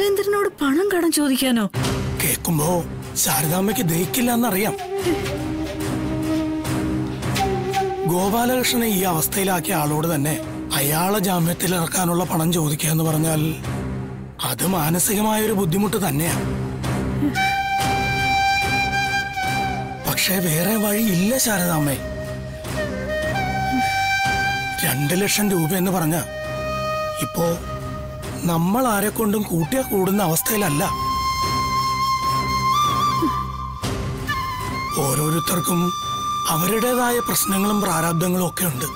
ബാലേന്ദ്രനോട് പണം കടം ചോദിക്കാനോ? കേൾക്കുമ്പോ ശാരദാമ്മയ്ക്ക് ദഹിക്കില്ല എന്നറിയാം. ഗോപാലകൃഷ്ണനെ ഈ അവസ്ഥയിലാക്കിയ ആളോട് തന്നെ അയാളെ ജാമ്യത്തിൽ ഇറക്കാനുള്ള പണം ചോദിക്കുക എന്ന് പറഞ്ഞാൽ അത് മാനസികമായൊരു ബുദ്ധിമുട്ട് തന്നെയാണ്. പക്ഷേ വേറെ വഴിയില്ല ശാരദാമ്മേ. 2 ലക്ഷം രൂപ എന്ന് പറഞ്ഞ ഇപ്പോ നമ്മൾ ആരെ കൊണ്ടും കൂട്ടിയാ കൂടുന്ന അവസ്ഥയിലല്ല. ഓരോരുത്തർക്കും അവരുടേതായ പ്രശ്നങ്ങളും പ്രാരാബ്ദങ്ങളും ഒക്കെ ഉണ്ട്.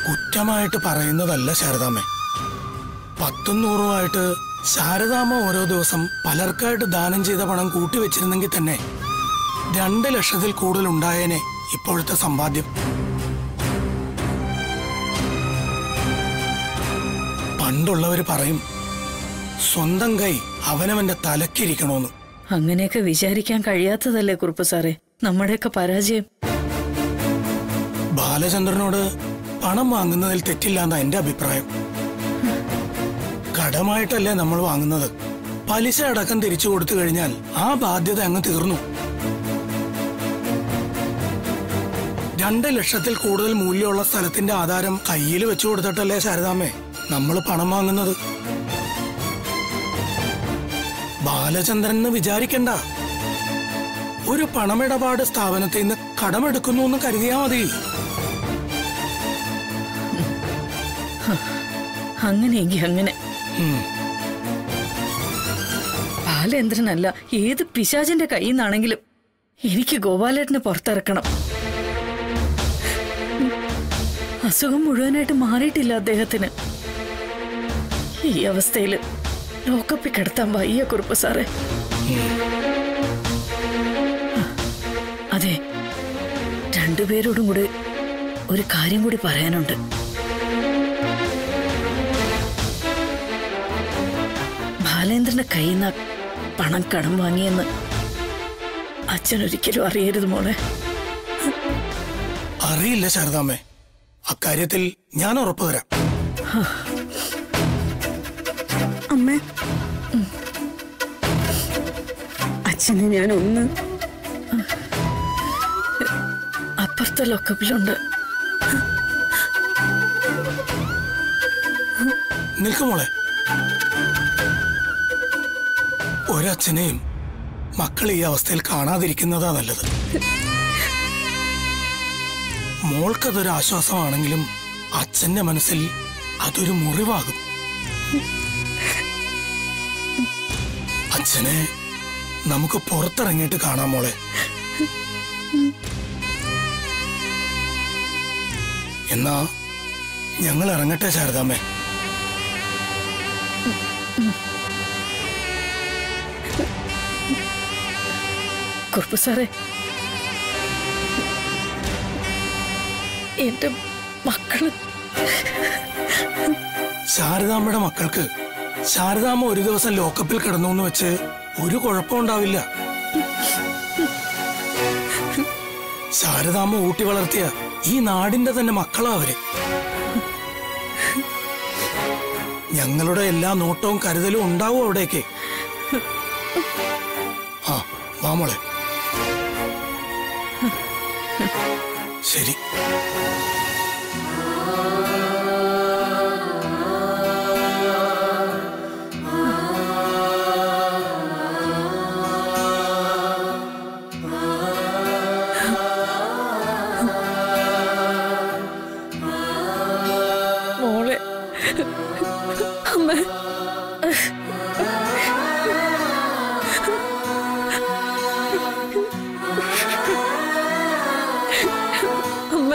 കുറ്റമായിട്ട് പറയുന്നതല്ല ശാരദാമ്മേ. 10-100 ശാരദാമ്മ ഓരോ ദിവസം പലർക്കായിട്ട് ദാനം ചെയ്ത പണം കൂട്ടിവെച്ചിരുന്നെങ്കിൽ തന്നെ 2 ലക്ഷത്തിൽ കൂടുതൽ ഉണ്ടായേനെ ഇപ്പോഴത്തെ സമ്പാദ്യം. പണ്ടുള്ളവര് പറയും സ്വന്തം കൈ അവനവന്റെ തലക്കിരിക്കണോന്ന്. അങ്ങനെയൊക്കെ വിചാരിക്കാൻ കഴിയാത്തതല്ലേ കുറുപ്പ് സാറേ നമ്മുടെയൊക്കെ പരാജയം. ബാലചന്ദ്രനോട് പണം വാങ്ങുന്നതിൽ തെറ്റില്ലാന്ന എന്റെ അഭിപ്രായം. കടമായിട്ടല്ലേ നമ്മൾ വാങ്ങുന്നത്. പലിശ അടക്കം തിരിച്ചു കൊടുത്തു കഴിഞ്ഞാൽ ആ ബാധ്യത അങ്ങ് തീർന്നു. 2 ലക്ഷത്തിൽ കൂടുതൽ മൂല്യമുള്ള സ്ഥലത്തിന്റെ ആധാരം കയ്യിൽ വെച്ചു കൊടുത്തിട്ടല്ലേ ശാരദാമ്മേ നമ്മൾ പണം വാങ്ങുന്നത്. ബാലചന്ദ്രൻ എന്ന് വിചാരിക്കണ്ട. ഒരു പണമിടപാട് സ്ഥാപനത്തിൽ നിന്ന് കടമെടുക്കുന്നു എന്ന് കരുതിയാ മതി. അങ്ങനെയെങ്കിൽ അങ്ങനെ. ബാലേന്ദ്രനല്ല ഏത് പിശാചിന്റെ കയ്യിൽ നിന്നാണെങ്കിലും എനിക്ക് ഗോപാലേട്ടനെ പുറത്തിറക്കണം. അസുഖം മുഴുവനായിട്ട് മാറിയിട്ടില്ല അദ്ദേഹത്തിന്. ഈ അവസ്ഥയില് ലോക്കപ്പിൽ കിടത്താൻ വയ്യ കുറുപ്പ് സാറേ. അതെ, 2 പേരോടും കൂടി ഒരു കാര്യം കൂടി പറയാനുണ്ട്. ബാലേന്ദ്രന്റെ കയ്യിൽ നിന്ന് പണം കടം വാങ്ങിയെന്ന് അച്ഛൻ ഒരിക്കലും അറിയരുത് മോളെ. അറിയില്ല ശാരദാമ്മേ, അക്കാര്യത്തിൽ ഞാൻ ഉറപ്പു തരാം. അമ്മേ, അച്ഛനെ ഞാൻ ഒന്ന് അപ്പുറത്തെ ലോക്കപ്പിലുണ്ട്. നിൽക്കുമോളെ. ഒരച്ഛനെയും മക്കൾ ഈ അവസ്ഥയിൽ കാണാതിരിക്കുന്നതാ നല്ലത്. മോൾക്കതൊരു ആശ്വാസമാണെങ്കിലും അച്ഛന്റെ മനസ്സിൽ അതൊരു മുറിവാകും. അച്ഛനെ നമുക്ക് പുറത്തിറങ്ങിയിട്ട് കാണാം മോളെ. എന്നാ ഞങ്ങൾ ഇറങ്ങട്ടെ ശാരദാമ്മേ. കുറുപ്പ് സാറേ, എന്റെ മക്കള് ശാരദാമ്മയുടെ മക്കൾക്ക് ശാരദാമ്മ ഒരു ദിവസം ലോക്കപ്പിൽ കിടന്നു എന്ന് വെച്ച് ഒരു കുഴപ്പമുണ്ടാവില്ല. ശാരദാമ്മ ഊട്ടി വളർത്തിയ ഈ നാടിന്റെ തന്നെ മക്കളാ അവര്. ഞങ്ങളുടെ എല്ലാ നോട്ടവും കരുതലും ഉണ്ടാവും അവിടേക്ക്. ആ വാ മോളെ. ശരി. മോളെ, അമ്മ, അമ്മ,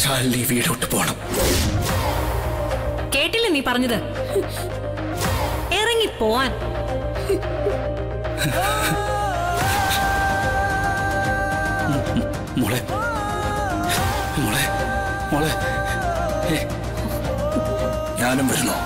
ശാലിനി വീടോട്ട് പോണം. കേട്ടില്ലേ നീ പറഞ്ഞത്? ഇറങ്ങി പോവാൻ. മോളെ മോളെ മോളെ ഞാനും വരുന്നു.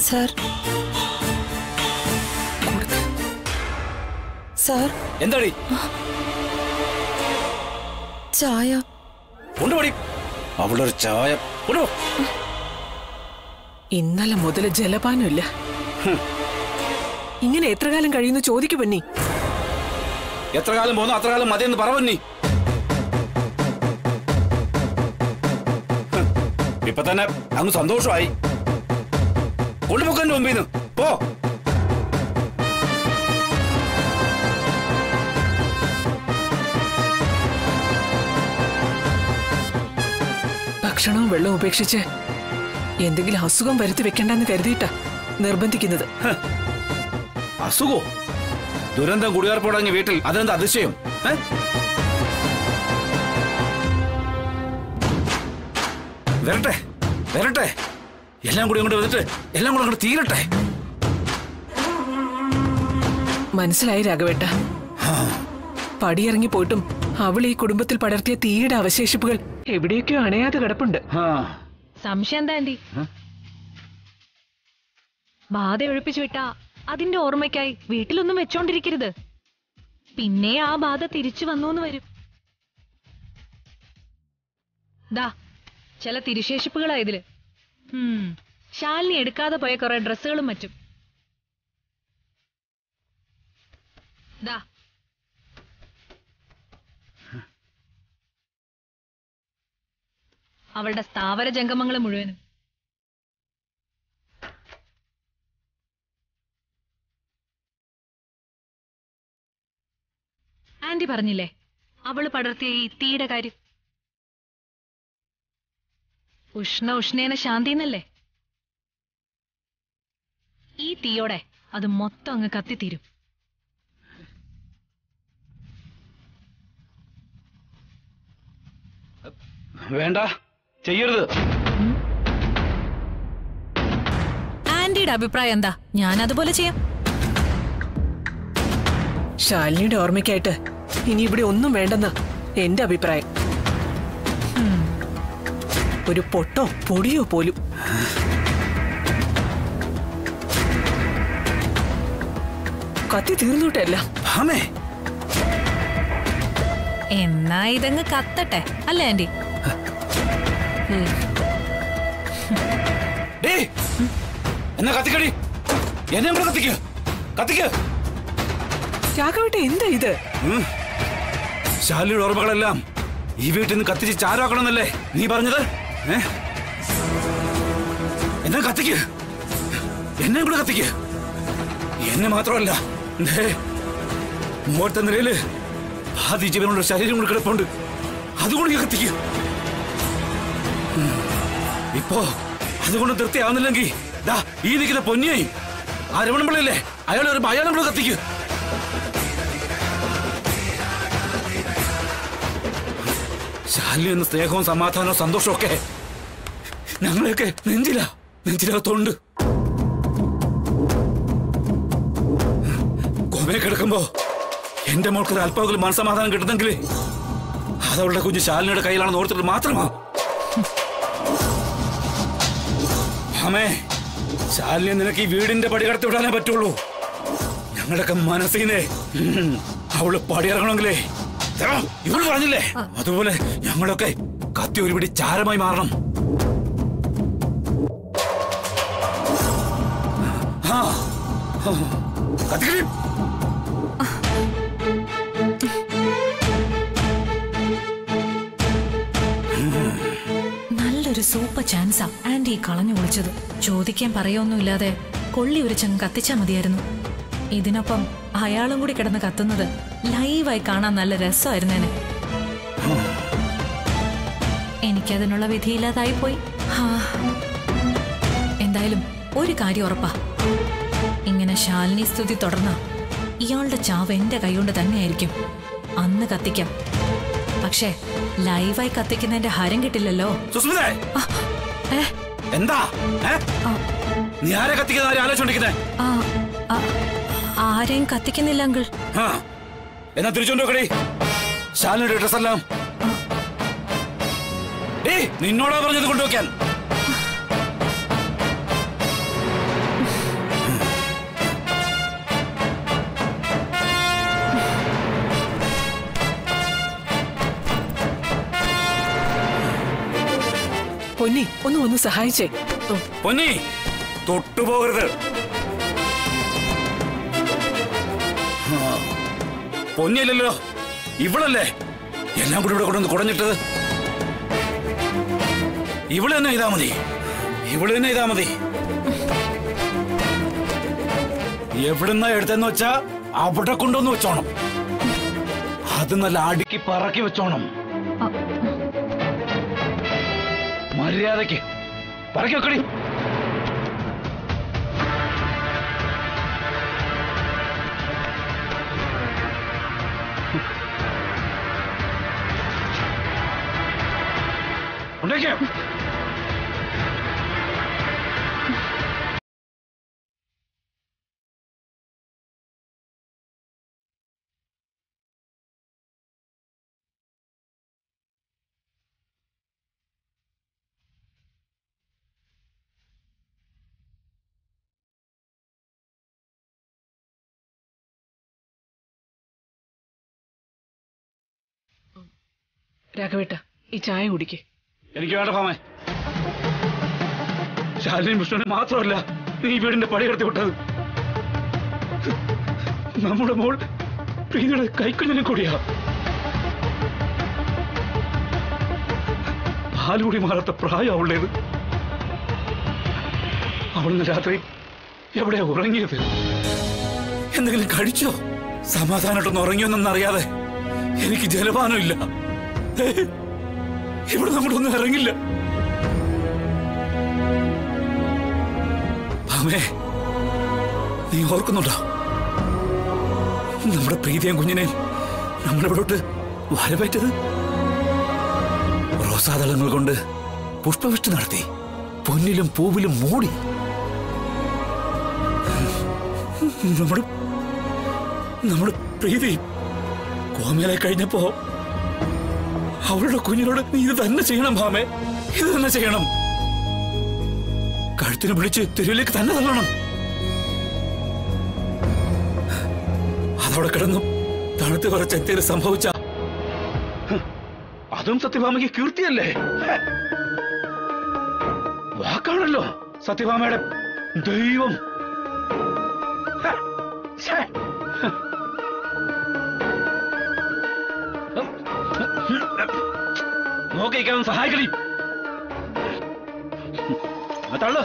സാർ സാർ എന്താടി ചായ കൊണ്ടുപോടി. അവളൊരു ചായ കൊണ്ടുപോ. ഇന്നലെ മുതൽ ജലപാനമില്ല. ഇങ്ങനെ എത്ര കാലം കഴിയുന്നു ചോദിക്കു പന്നി. എത്ര കാലം പോന്നു അത്ര കാലം മതിയെന്ന് പറവന്നി. ഇപ്പൊ തന്നെ അങ്ങ് സന്തോഷമായി. കൊണ്ടുപോക്കന്റെ മുമ്പിന്ന് പോ. ഭക്ഷണവും വെള്ളവും ഉപേക്ഷിച്ച് എന്തെങ്കിലും അസുഖം വരുത്തി വെക്കണ്ടെന്ന് കരുതിയിട്ടാ നിർബന്ധിക്കുന്നത്. അസുഖോ? ദുരന്തം കുടിയേർപ്പോടങ്ങിയ വീട്ടിൽ അതെന്താ അതിശയം? വരട്ടെ വരട്ടെ, എല്ലാം കൂടി അങ്ങോട്ട് വന്നിട്ട് എല്ലാം കൂടെ അങ്ങോട്ട് തീരട്ടെ. മനസ്സിലായി രാഘവേട്ട. പടിയിറങ്ങി പോയിട്ടും അവൾ ഈ കുടുംബത്തിൽ പടർത്തിയ തീയുടെ അവശേഷിപ്പുകൾ എവിടെയൊക്കെയോ അണയാതെ കിടപ്പുണ്ട്. സംശയം എന്താ ആന്റി? ബാധ ഒഴിപ്പിച്ചു വിട്ടാ അതിന്റെ ഓർമ്മയ്ക്കായി വീട്ടിലൊന്നും വെച്ചോണ്ടിരിക്കരുത്. പിന്നെ ആ ബാധ തിരിച്ചു വന്നൂന്ന് വരും. ദാ ചില തിരുശേഷിപ്പുകളാ ഇതില്. ശാലിനി എടുക്കാതെ പോയ കുറെ ഡ്രസ്സുകളും മറ്റും. ദാ അവളുടെ സ്ഥാവര ജംഗമങ്ങൾ മുഴുവനും. ആന്റി പറഞ്ഞില്ലേ അവള് പടർത്തിയ ഈ തീയുടെ കാര്യം? ഉഷ്ണേന ശാന്തി എന്നല്ലേ? ഈ തീയോടെ അത് മൊത്തം അങ്ങ് കത്തിത്തീരും. വേണ്ട, ചെയ്യരുത്. ആന്റിയുടെ അഭിപ്രായം എന്താ? ഞാൻ അതുപോലെ ചെയ്യാം. ശാലിനിയുടെ ഓർമ്മയ്ക്കായിട്ട് ഇനി ഇവിടെ ഒന്നും വേണ്ടെന്നാ എന്റെ അഭിപ്രായം. ഒരു പൊട്ടോ പൊടിയോ പോലും. കത്തി തീർന്നോട്ടല്ല. എന്നാ ഇതങ്ങ് കത്തട്ടെ അല്ലേ ആന്റി? എന്നാ കത്തിക്കടി, എന്നെ കൂടെ കത്തിക്ക കത്തിക്ക. രാഘവേട്ട എന്താ ഇത്? ശാലിയുടെ ഓർമ്മകളെല്ലാം ഈ വീട്ടിൽ നിന്ന് കത്തിച്ച് ചാരാക്കണമെന്നല്ലേ നീ പറഞ്ഞത്? എന്നാ കത്തിക്ക്, എന്നെ കൂടെ കത്തിക്ക്. എന്നെ മാത്രമല്ല, മുമ്പത്തെ നിലയില് ആദ്യ ജീവനുള്ള ശരീരം കൂടെ കിടപ്പുണ്ട്, അതുകൊണ്ട് കത്തിക്ക്. ഇപ്പോ അതുകൊണ്ട് തൃപ്തിയാവുന്നില്ലെങ്കിൽ ദാ ഈ നിൽക്കുന്ന പൊന്നിയായി ആ രമണമ്പിള്ളയില്ലേ, അയാളെ കൂടെ കത്തിക്ക്. ശാലിനി എന്ന സ്നേഹവും സമാധാനവും സന്തോഷവും ഒക്കെ ഞങ്ങളെയൊക്കെ നെഞ്ചിലകത്തോണ്ട്. കൊമയെ കിടക്കുമ്പോ എന്റെ മോൾക്ക് അല്പമെങ്കിലും മനസ്സമാധാനം കിട്ടുന്നെങ്കിൽ അതവളുടെ കുഞ്ഞ് ശാലിനിയുടെ കയ്യിലാണെന്ന് ഓർത്തിട്ട് മാത്രമാ. അമ്മേ, ശാലിനി നിനക്ക് ഈ വീടിന്റെ പടി കടത്തി വിടാനേ പറ്റുള്ളൂ. ഞങ്ങളുടെയൊക്കെ മനസ്സിനെ അവള് പടിയിറങ്ങണമെങ്കിലേ ഇവള് പറഞ്ഞില്ലേ, അതുപോലെ ഞങ്ങളൊക്കെ കത്തി ഒരുപിടി ചാരമായി മാറണം. കത്തിക്കടി. നല്ലൊരു സൂപ്പർ ചാൻസാ ആന്റി കളഞ്ഞു വിളിച്ചത്. ചോദിക്കാൻ പറയൊന്നുമില്ലാതെ കൊള്ളി ഒരു ചങ്ങ് കത്തിച്ചാ മതിയായിരുന്നു. ഇതിനൊപ്പം അയാളും കൂടി കിടന്ന് കത്തുന്നത് ലൈവായി കാണാൻ നല്ല രസമായിരുന്നേനെ. എനിക്കതിനുള്ള വിധിയില്ലാതായി പോയി. എന്തായാലും ഒരു കാര്യം ഉറപ്പാ, ഇങ്ങനെ ശാലിനി സ്തുതി തുടർന്ന ഇയാളുടെ ചാവ് എന്റെ കൈകൊണ്ട് തന്നെയായിരിക്കും. അന്ന് കത്തിക്കാം, പക്ഷേ ലൈവായി കത്തിക്കുന്നതിന്റെ ഹരം കിട്ടില്ലല്ലോ. എന്താ നീ ആരെ കത്തിക്കുന്ന ആലോചിച്ചോണ്ടിരിക്കുന്നേ? ആരെയും കത്തിക്കുന്നില്ല അങ്കിൾ. എന്നാ തിരിച്ചോണ്ടോക്കടി ശാലിനിയുടെ ഡ്രസ് എല്ലാം. നിന്നോടാ പറഞ്ഞത് കൊണ്ടുവയ്ക്കാൻ. പൊന്നി ഒന്ന് സഹായിച്ചേ. പൊന്നി തൊട്ടുപോകരുത്. പൊന്നിയല്ലോ ഇവളല്ലേ എല്ലാം കൂടി ഇവിടെ കൊണ്ടുവന്ന് കുടഞ്ഞിട്ടത്. ഇവള് തന്നെ ഇതാ മതി, ഇവള് തന്നെ ഇതാ മതി. എവിടുന്നാ എടുത്തെന്ന് വെച്ചാ അവിടെ കൊണ്ടുവന്ന് വെച്ചോണം. അത് നല്ല അടുക്കി പറക്കി വെച്ചോണം. മര്യാദക്ക് പറക്കി വെക്കടി. ഉണ്ടാക്കിയോ? രാഘവേട്ട ഈ ചായ കുടിക്കേ. എനിക്ക് വേണ്ട ഭാമേ. ശാലിനി വിഷ്ണുവിനെ മാത്രമല്ല നീ വീടിന്റെ പടി കടത്തി വിട്ടത്. നമ്മുടെ മോൾ പ്രീതിയുടെ കൈക്കുഞ്ഞിനെ കൂടിയാ. പാലുകൂടി മാറാത്ത പ്രായം അവളുടേത്. അവളിന്ന് രാത്രി എവിടെയാ ഉറങ്ങിയത്? എന്തെങ്കിലും കഴിച്ചോ? സമാധാനമായിട്ടൊന്ന് ഉറങ്ങിയോന്നറിയാതെ എനിക്ക് ജലപാനമില്ല. ഇവിടെ നമ്മളൊന്നും ഇറങ്ങില്ല. ഭാമേ, നീ ഓർക്കുന്നുണ്ടോ നമ്മുടെ പ്രീതിയും കുഞ്ഞിനെയും നമ്മളിവിടോട്ട് വരവേറ്റത്? റോസാദളങ്ങൾ കൊണ്ട് പുഷ്പവൃഷ്ടി നടത്തി, പൊന്നിലും പൂവിലും മൂടി. നമ്മുടെ പ്രീതി കോമയിലായി കഴിഞ്ഞപ്പോ അവളുടെ കുഞ്ഞിനോട് നീ ഇത് തന്നെ ചെയ്യണം ഭാമേ, ഇത് തന്നെ ചെയ്യണം. കഴുത്തിന് പിടിച്ച് തെരുവിലേക്ക് തന്നെ തള്ളണം. അതവിടെ കിടന്നു തണുത്ത് കുറച്ച് എത്തിയത് സംഭവിച്ച അതും സത്യഭാമയ്ക്ക് കീർത്തിയല്ലേ? വാക്കാണല്ലോ സത്യഭാമയുടെ ദൈവം. നോക്കിക്കാൻ സഹായിക്കണി. തള്ളു.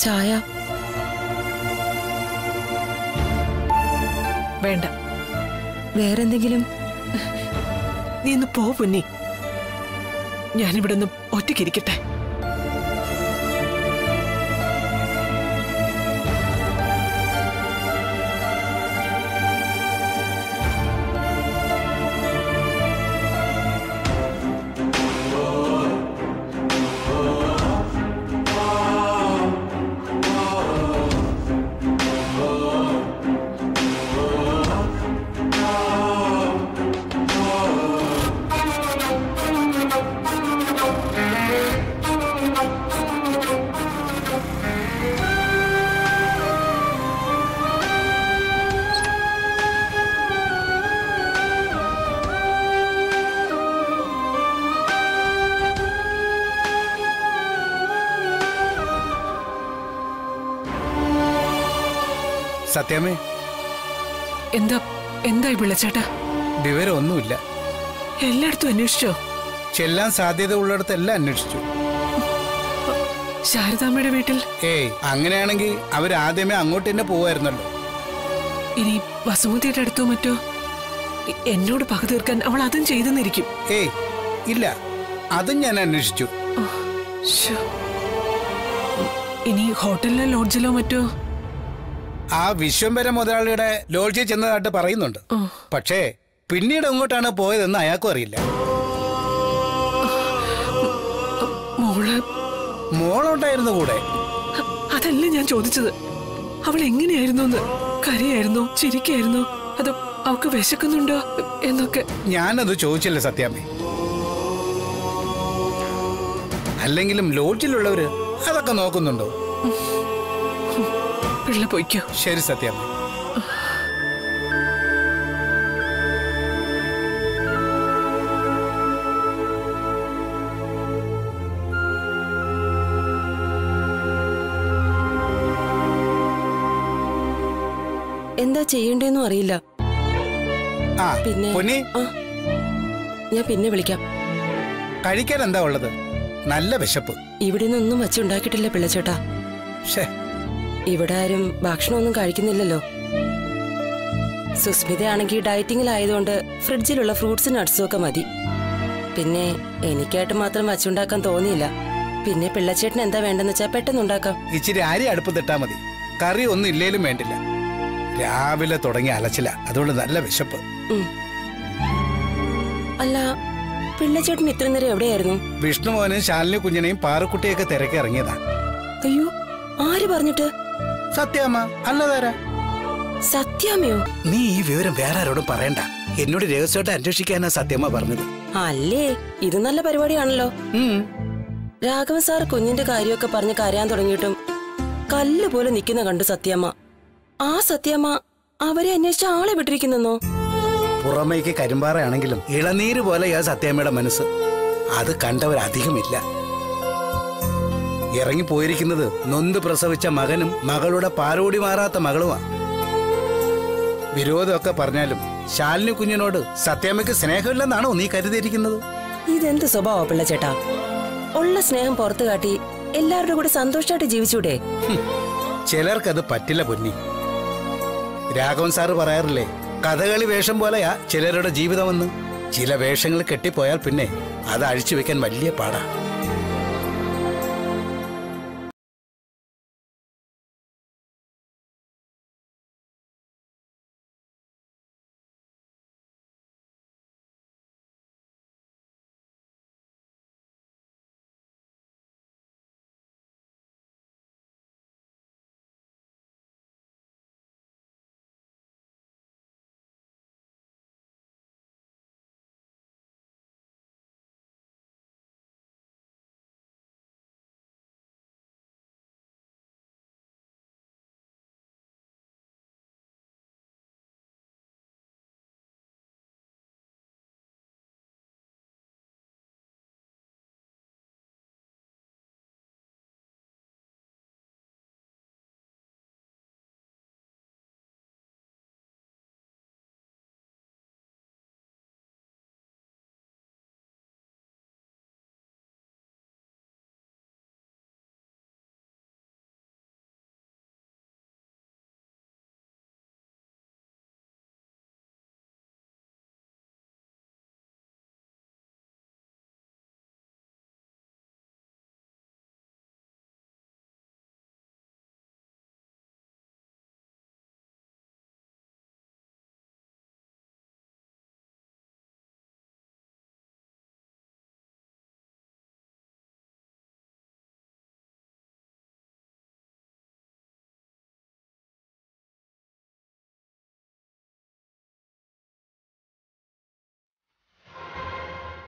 ചായ വേണ്ട. വേറെന്തെങ്കിലും? നീ ഒന്ന് പോ പൊന്നി, ഞാനിവിടെ ഒന്ന് ഒറ്റയ്ക്കിരിക്കട്ടെ. സത്യമേ, എന്തായി പിള്ളച്ചേട്ടാ? വിവരമൊന്നുമില്ല. എല്ലായിടത്തും അന്വേഷിച്ചോ? ചെല്ലാൻ സാധ്യത ഉള്ളിടത്തെല്ലാം അന്വേഷിച്ചു. ശാരദാമ്മയുടെ വീട്ടിൽ? ഏയ്, അങ്ങനെയാണെങ്കിൽ അവരാദ്യമേ അങ്ങോട്ട് തന്നെ പോവായിരുന്നല്ലോ. ഇനി വസുമതിയുടെ അടുത്തോ മറ്റോ? എന്നോട് പക തീർക്കാൻ അവൾ അതും ചെയ്തെന്നിരിക്കും. ഏയ് ഇല്ല, അതും ഞാൻ അന്വേഷിച്ചു. ഇനി ഹോട്ടലിലോ ലോഡ്ജിലോ മറ്റോ? ആ വിശ്വംഭര മുതലാളിയുടെ ലോഡ്ജിൽ ചെന്നതായിട്ട് പറയുന്നുണ്ട്. പക്ഷേ പിന്നീട് എങ്ങോട്ടാണ് പോയതെന്ന് അയാൾക്കും അറിയില്ല. മോളുണ്ടായിരുന്നു കൂടെ. അതല്ല ഞാൻ ചോദിച്ചത്. അവൾ എങ്ങനെയായിരുന്നു? കരയായിരുന്നോ, ചിരിക്കായിരുന്നോ, അതോ അവൾക്ക് വിശക്കുന്നുണ്ടോ എന്നൊക്കെ? ഞാനത് ചോദിച്ചില്ല സത്യാമ്മേ. അല്ലെങ്കിലും ലോഡ്ജിലുള്ളവര് അതൊക്കെ നോക്കുന്നുണ്ടോ? പിള്ള പോയിക്കോ. ശരി സത്യാമ്മേ. എന്താ ചെയ്യണ്ടേന്നും അറിയില്ല. പിന്നെ ഞാൻ പിന്നെ വിളിക്കാം. കഴിക്കാൻ എന്താ ഉള്ളത്? നല്ല വിശപ്പ്. ഇവിടെ നിന്നൊന്നും വച്ചുണ്ടാക്കിയിട്ടില്ല പിള്ളച്ചേട്ടാ. ഇവിടെ ആരും ഭക്ഷണമൊന്നും കഴിക്കുന്നില്ലല്ലോ. സുസ്മിതയാണെങ്കിൽ ഡയറ്റിങ്ങിലായതുകൊണ്ട് ഫ്രിഡ്ജിലുള്ള ഫ്രൂട്ട്സും നട്ട്സും ഒക്കെ മതി. പിന്നെ എനിക്കായിട്ട് മാത്രം വച്ചുണ്ടാക്കാൻ തോന്നിയില്ല. പിന്നെ പിള്ളച്ചേട്ടന് എന്താ വേണ്ടെന്ന് വെച്ചാൽ പെട്ടെന്നുണ്ടാക്കാം. ഇച്ചിരി അരി അടുപ്പത്തിട്ടാ മതി. കറി ഒന്നും ഇല്ലേലും വേണ്ടില്ല. രാവിലെ തുടങ്ങിയ അലച്ചില, അതുകൊണ്ട് നല്ല വിശപ്പ്. അല്ല, പിള്ളച്ചേട്ടൻ ഇത്ര നേരം എവിടെയായിരുന്നു? വിഷ്ണുമോനും ശാലിനി കുഞ്ഞിനെയും പാറക്കുട്ടിയൊക്കെ തിരക്കി ഇറങ്ങിയതാ. അയ്യോ, ആര് പറഞ്ഞിട്ട്? സത്യാമ്മ. അല്ലതാരാ? സത്യാമ്മയോ? നീ ഈ വിവരം വേറെ ആരോടും പറയണ്ട. എന്നോട് രഹസ്യമായിട്ട് അന്വേഷിക്കാനാ സത്യമ്മ പറഞ്ഞത്. അല്ലേ, ഇത് നല്ല പരിപാടിയാണല്ലോ. രാഘവൻ സാർ കുഞ്ഞിന്റെ കാര്യമൊക്കെ പറഞ്ഞ് കരയാൻ തുടങ്ങിയിട്ടും കല്ല് പോലെ നിൽക്കുന്ന കണ്ടു സത്യാമ്മ. ആ സത്യാമ്മ അവരെ അന്വേഷിച്ച ആളെ വിട്ടിരിക്കുന്നോ? പുറമേക്ക് കരിമ്പാറയാണെങ്കിലും ഇളനീര് പോലെയാ സത്യാമ്മയുടെ മനസ്സ്. അത് കണ്ടവരധികമില്ല. ഇറങ്ങിപ്പോയിരിക്കുന്നത് നൊന്ത് പ്രസവിച്ച മകനും മകളുടെ പാരോടി മാറാത്ത മകളുമാ. വിരോധമൊക്കെ പറഞ്ഞാലും ശാലിനി കുഞ്ഞിനോട് സത്യാമ്മയ്ക്ക് സ്നേഹമില്ലെന്നാണോ നീ കരുതിയിരിക്കുന്നത്? ഇതെന്ത് സ്വഭാവ പിള്ളച്ചേട്ടാ? ഉള്ള സ്നേഹം പുറത്തു കാട്ടി എല്ലാവരുടെ കൂടെ സന്തോഷമായിട്ട് ജീവിച്ചൂടെ? ചിലർക്കത് പറ്റില്ല പൊന്നി. രാഘവൻ സാറ് പറയാറില്ലേ, കഥകളി വേഷം പോലെയാ ചിലരുടെ ജീവിതമെന്ന്. ചില വേഷങ്ങൾ കെട്ടിപ്പോയാൽ പിന്നെ അത് അഴിച്ചു വെക്കാൻ വലിയ പാടാ.